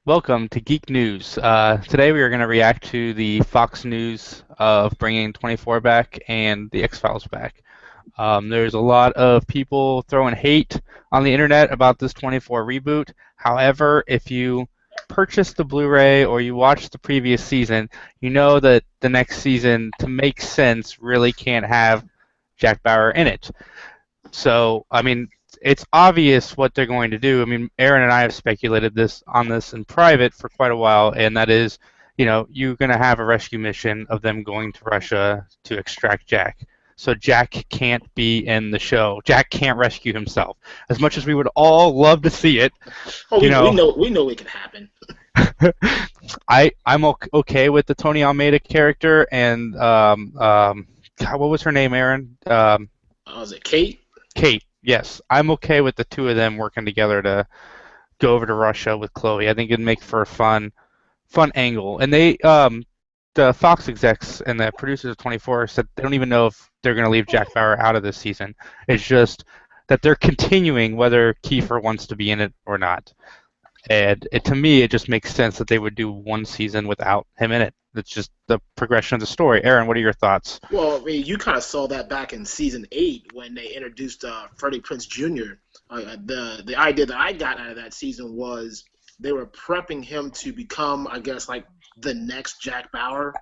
Welcome to Geek News. Today we are going to react to the Fox News of bringing 24 back and the X-Files back. There's a lot of people throwing hate on the internet about this 24 reboot. However, if you purchase the Blu-ray or you watch the previous season, you know that the next season, to make sense, really can't have Jack Bauer in it. So, I mean, it's obvious what they're going to do. I mean, Aaron and I have speculated this in private for quite a while, and that is, you're going to have a rescue mission of them going to Russia to extract Jack. So Jack can't be in the show. Jack can't rescue himself. As much as we would all love to see it, Oh, you we know it can happen. I'm okay with the Tony Almeida character and God, what was her name, Aaron? Was it Kate? Kate. Yes, I'm okay with the two of them working together to go over to Russia with Chloe. I think it'd make for a fun angle. And the Fox execs and the producers of 24 said they don't even know if they're going to leave Jack Bauer out of this season. It's just that they're continuing whether Kiefer wants to be in it or not. And to me, it just makes sense that they would do one season without him in it. It's just the progression of the story. Aaron, what are your thoughts? Well, I mean, you kind of saw that back in season 8 when they introduced Freddie Prinze Jr. The idea that I got out of that season was they were prepping him to become, I guess, like the next Jack Bauer,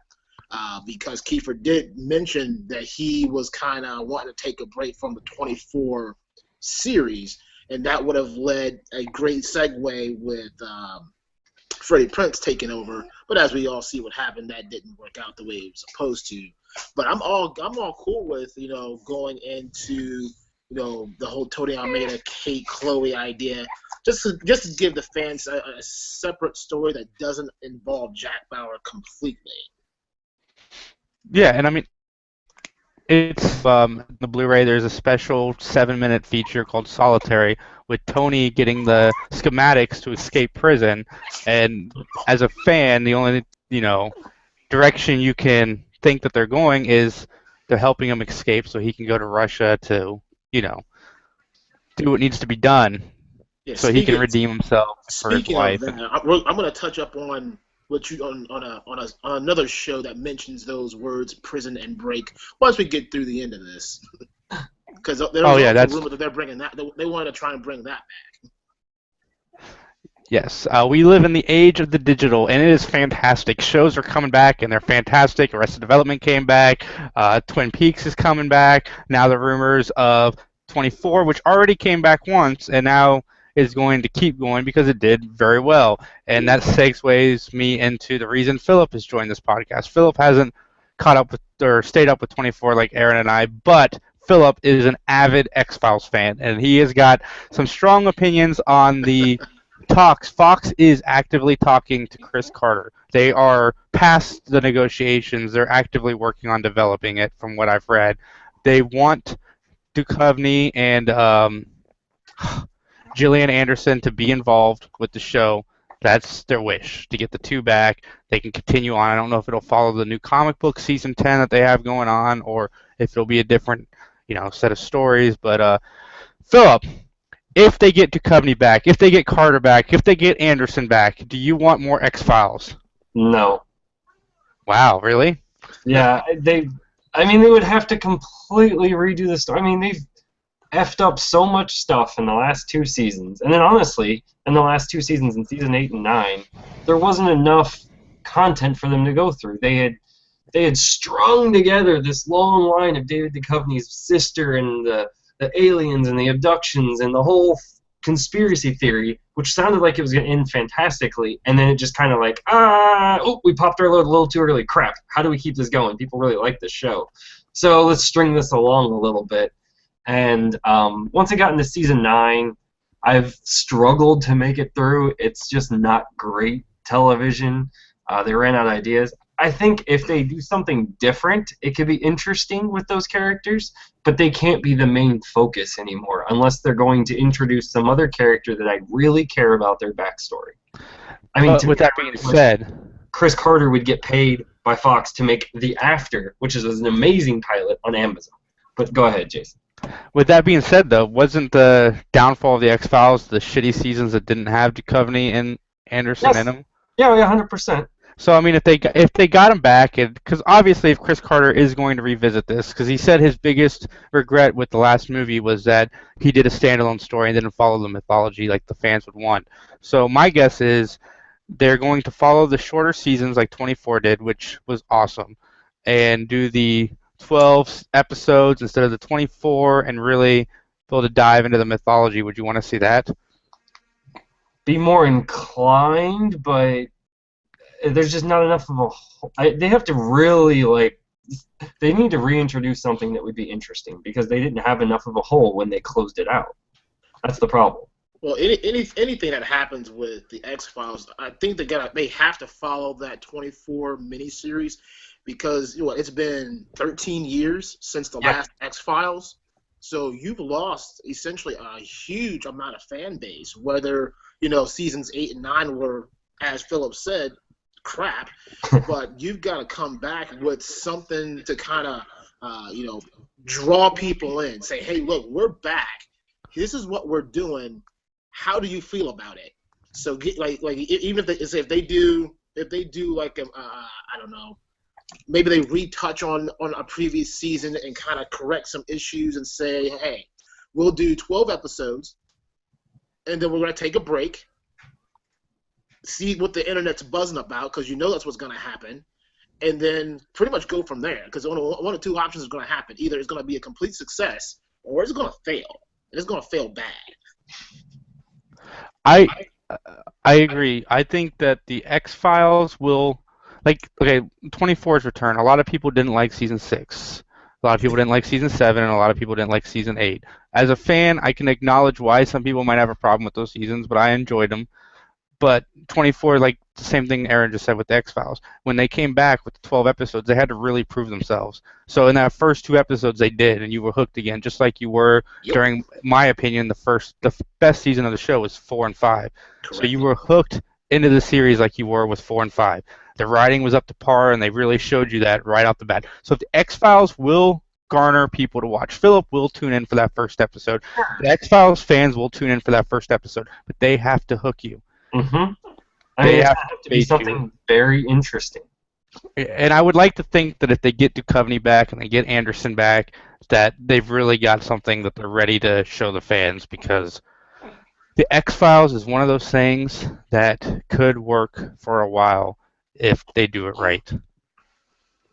because Kiefer did mention that he was kind of wanting to take a break from the 24 series, and that would have led a great segue with Freddie Prinze taking over. But as we all see what happened, that didn't work out the way it was supposed to. But I'm all cool with going into the whole Tony Almeida, Kate, Chloe idea, just to give the fans a separate story that doesn't involve Jack Bauer completely. Yeah, and I mean, it's the Blu-ray. There's a special 7-minute feature called Solitary with Tony getting the schematics to escape prison. And as a fan, the only direction you can think that they're going is they're helping him escape so he can go to Russia to do what needs to be done Yeah, so he can redeem himself for his speaking of wife. that, I'm going to touch up on what you on another show that mentions those words prison and break once we get through the end of this, because there Oh was yeah, also that's rumor that they're bringing that they wanted to try and bring that back. Yes, we live in the age of the digital, and it is fantastic. Shows are coming back, and they're fantastic. Arrested Development came back. Twin Peaks is coming back. Now the rumors of 24, which already came back once, and now is going to keep going because it did very well. And that segues me into the reason Philip has joined this podcast. Philip hasn't caught up with or stayed up with 24 like Aaron and I, but Philip is an avid X-Files fan, and he has got some strong opinions on the talks. Fox is actively talking to Chris Carter. They are past the negotiations. They're actively working on developing it, from what I've read. They want Duchovny and Gillian Anderson to be involved with the show. That's their wish, to get the two back. They can continue on. I don't know if it'll follow the new comic book season 10 that they have going on, or if it'll be a different, set of stories. But Philip, if they get Duchovny back, if they get Carter back, if they get Anderson back, do you want more X-Files? No. Wow, really? Yeah, I mean, they would have to completely redo the story. I mean, they've effed up so much stuff in the last 2 seasons. And then, honestly, in the last 2 seasons, in season 8 and 9, there wasn't enough content for them to go through. They had strung together this long line of David Duchovny's sister and the aliens and the abductions and the whole conspiracy theory, which sounded like it was going to end fantastically, and then it just kind of like, we popped our load a little too early. Crap, how do we keep this going? People really like this show. So let's string this along a little bit. And once I got into season 9, I've struggled to make it through. It's just not great television. They ran out of ideas. I think if they do something different, it could be interesting with those characters, but they can't be the main focus anymore unless they're going to introduce some other character that I really care about their backstory. I mean, With that being said, Chris Carter would get paid by Fox to make The After, which is an amazing pilot on Amazon. But go ahead, Jason. with that being said, though, wasn't the downfall of the X-Files the shitty seasons that didn't have Duchovny and Anderson Yes. in them. Yeah, 100%. So I mean, if they got him back, because obviously if Chris Carter is going to revisit this, because he said his biggest regret with the last movie was that he did a standalone story and didn't follow the mythology like the fans would want. So my guess is they're going to follow the shorter seasons like 24 did, which was awesome, and do the 12 episodes instead of the 24, and really be able to dive into the mythology. Would you want to see that? Be more inclined, but there's just not enough of they have to really, like, they need to reintroduce something that would be interesting because they didn't have enough of a hole when they closed it out. That's the problem. Well, anything that happens with the X-Files, I think they have to follow that 24 miniseries because it's been 13 years since the last X-Files. So you've lost essentially a huge amount of fan base, whether seasons 8 and 9 were, as Philip said, crap, but you've got to come back with something to kind of draw people in. Say, hey, look, we're back. This is what we're doing. How do you feel about it? So even if they do like I don't know, maybe they retouch on a previous season and kind of correct some issues and say, hey, we'll do 12 episodes and then we're going to take a break, see what the internet's buzzing about because that's what's going to happen, and then pretty much go from there because one of two options is going to happen. Either it's going to be a complete success or it's going to fail, and it's going to fail bad. I agree. I think that the X-Files will, 24's return. A lot of people didn't like season 6. A lot of people didn't like season 7, and a lot of people didn't like season 8. As a fan, I can acknowledge why some people might have a problem with those seasons, but I enjoyed them. But 24, like the same thing Aaron just said with the X-Files, when they came back with the 12 episodes, they had to really prove themselves. So in that first 2 episodes, they did, and you were hooked again, just like you were during, my opinion, the best season of the show was 4 and 5. Correct. So you were hooked into the series like you were with 4 and 5. The writing was up to par, and they really showed you that right off the bat. So if the X-Files will garner people to watch, Philip will tune in for that first episode. The X-Files fans will tune in for that first episode, but they have to hook you. Mm-hmm. They have to be something very interesting. And I would like to think that if they get Duchovny back and they get Anderson back, that they've really got something that they're ready to show the fans, because the X-Files is one of those things that could work for a while if they do it right.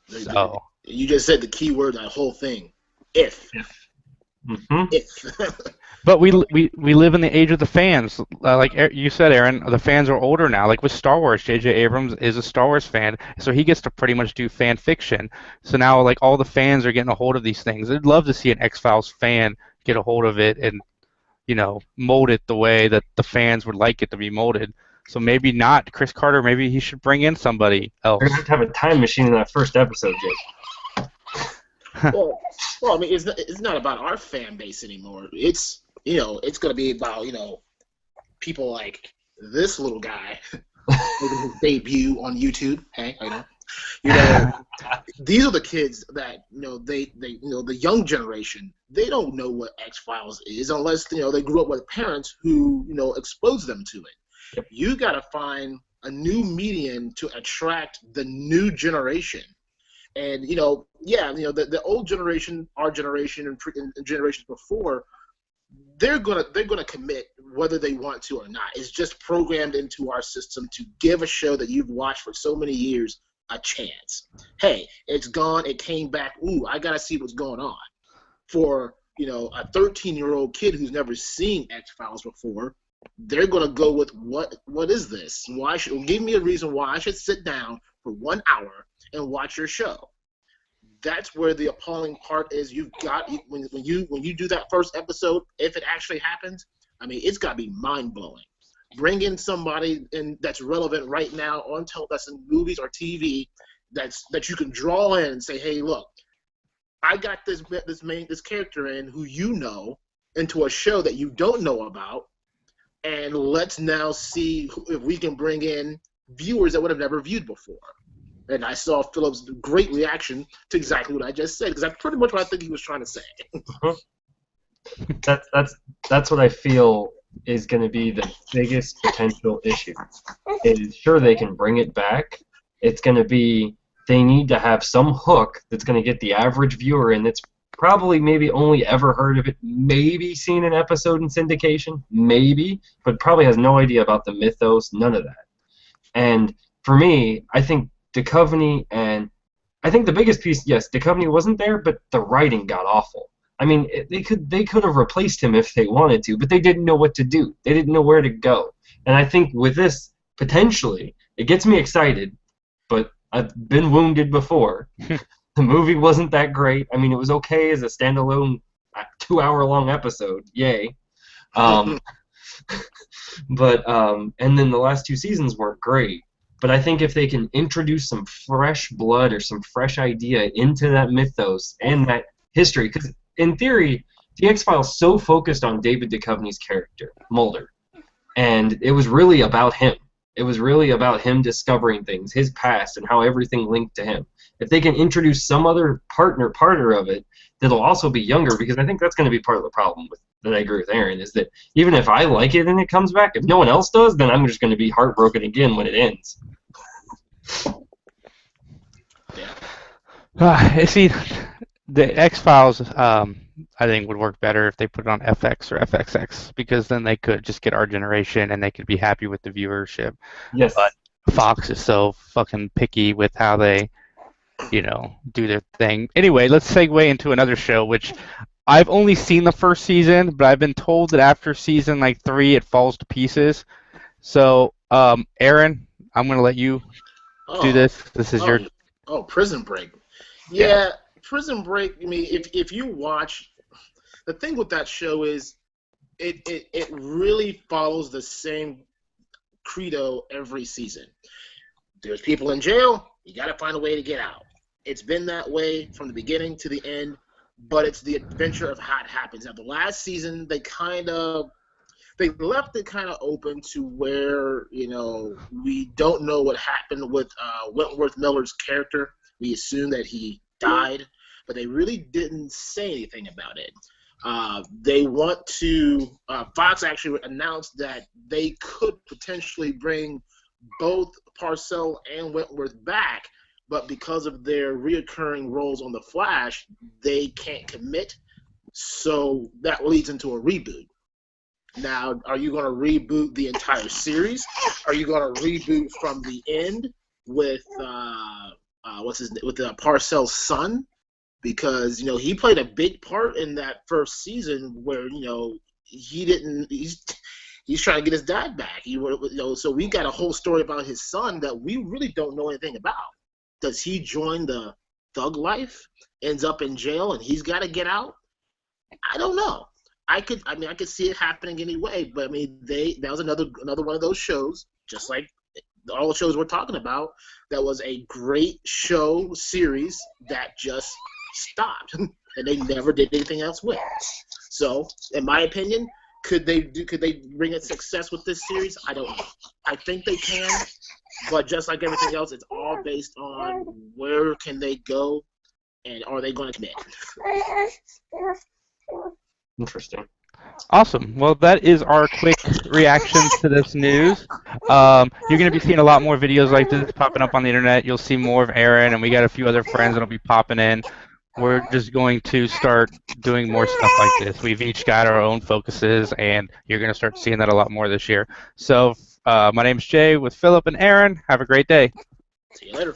So you just said the key word, that whole thing. If. Mm-hmm. If. But we live in the age of the fans. Like you said, Aaron, the fans are older now. Like with Star Wars, J.J. Abrams is a Star Wars fan, so he gets to pretty much do fan fiction. So now, like, all the fans are getting a hold of these things. I'd love to see an X-Files fan get a hold of it and, mold it the way that the fans would like it to be molded. So maybe not Chris Carter. Maybe he should bring in somebody else. We're going to have a time machine in that first episode, Jake. well, I mean, it's not about our fan base anymore. It's it's going to be about people like this little guy making his debut on YouTube. Hey, these are the kids that they the young generation. They don't know what X-Files is unless they grew up with parents who exposed them to it. You got to find a new medium to attract the new generation. And the old generation, our generation, and generations before, they're gonna commit whether they want to or not. It's just programmed into our system to give a show that you've watched for so many years a chance. Hey, it's gone. It came back. Ooh, I gotta see what's going on. For a 13-year-old kid who's never seen X-Files before, they're gonna go with what is this? Give me a reason why I should sit down for 1 hour and watch your show. That's where the appalling part is. You've got when you do that first episode, if it actually happens, I mean, it's got to be mind-blowing. Bring in somebody that's relevant right now on that's in movies or TV that you can draw in and say, hey, look, I got this character in who into a show that you don't know about, and let's now see if we can bring in viewers that would have never viewed before. And I saw Philip's great reaction to exactly what I just said, because that's pretty much what I think he was trying to say. That's what I feel is going to be the biggest potential issue. is sure they can bring it back. It's going to be they need to have some hook that's going to get the average viewer in that's probably maybe only ever heard of it, maybe seen an episode in syndication, maybe, but probably has no idea about the mythos, none of that. And for me, I think Duchovny and I think the biggest piece, yes, Duchovny wasn't there, but the writing got awful. I mean, they could have replaced him if they wanted to, but they didn't know what to do. They didn't know where to go. And I think with this, potentially, it gets me excited, but I've been wounded before. The movie wasn't that great. I mean, it was okay as a standalone 2-hour-long episode. Yay. Um, and then the last 2 seasons weren't great. But I think if they can introduce some fresh blood or some fresh idea into that mythos and that history, because in theory, the X-Files so focused on David Duchovny's character, Mulder, and it was really about him. It was really about him discovering things, his past, and how everything linked to him. If they can introduce some other partner of it that'll also be younger, because I think that's going to be part of the problem with that I agree with Aaron, is that even if I like it and it comes back, if no one else does, then I'm just going to be heartbroken again when it ends. See, the X-Files, I think would work better if they put it on FX or FXX, because then they could just get our generation and they could be happy with the viewership. Yes. But Fox is so fucking picky with how they, do their thing. Anyway, let's segue into another show, which I've only seen the first season, but I've been told that after season 3, it falls to pieces. So, Aaron, I'm going to let you do this. This is your... Oh, Prison Break. Yeah, Prison Break, I mean, if you watch, the thing with that show is it really follows the same credo every season. There's people in jail, you got to find a way to get out. It's been that way from the beginning to the end, but it's the adventure of how it happens. Now, the last season, they left it kind of open to where, we don't know what happened with Wentworth Miller's character. We assume that he died, but they really didn't say anything about it. They want to, Fox actually announced that they could potentially bring both Parcell and Wentworth back, but because of their reoccurring roles on The Flash, they can't commit. So that leads into a reboot. Now, are you going to reboot the entire series? Are you going to reboot from the end with Parcell's son? Because he played a big part in that first season where he's trying to get his dad back. So we got a whole story about his son that we really don't know anything about. Does he join the thug life? Ends up in jail and he's got to get out? I don't know. I could see it happening anyway, but I mean, that was another one of those shows, just like all the shows we're talking about, that was a great show series that just stopped, and they never did anything else with. So, in my opinion, could they bring a success with this series? I don't know. I think they can, but just like everything else, it's all based on where can they go, and are they going to commit? Interesting. Awesome. Well, that is our quick reactions to this news. You're going to be seeing a lot more videos like this popping up on the internet. You'll see more of Aaron, and we got a few other friends that'll be popping in. We're just going to start doing more stuff like this. We've each got our own focuses, and you're going to start seeing that a lot more this year. So my name's Jay with Philip and Aaron. Have a great day. See you later.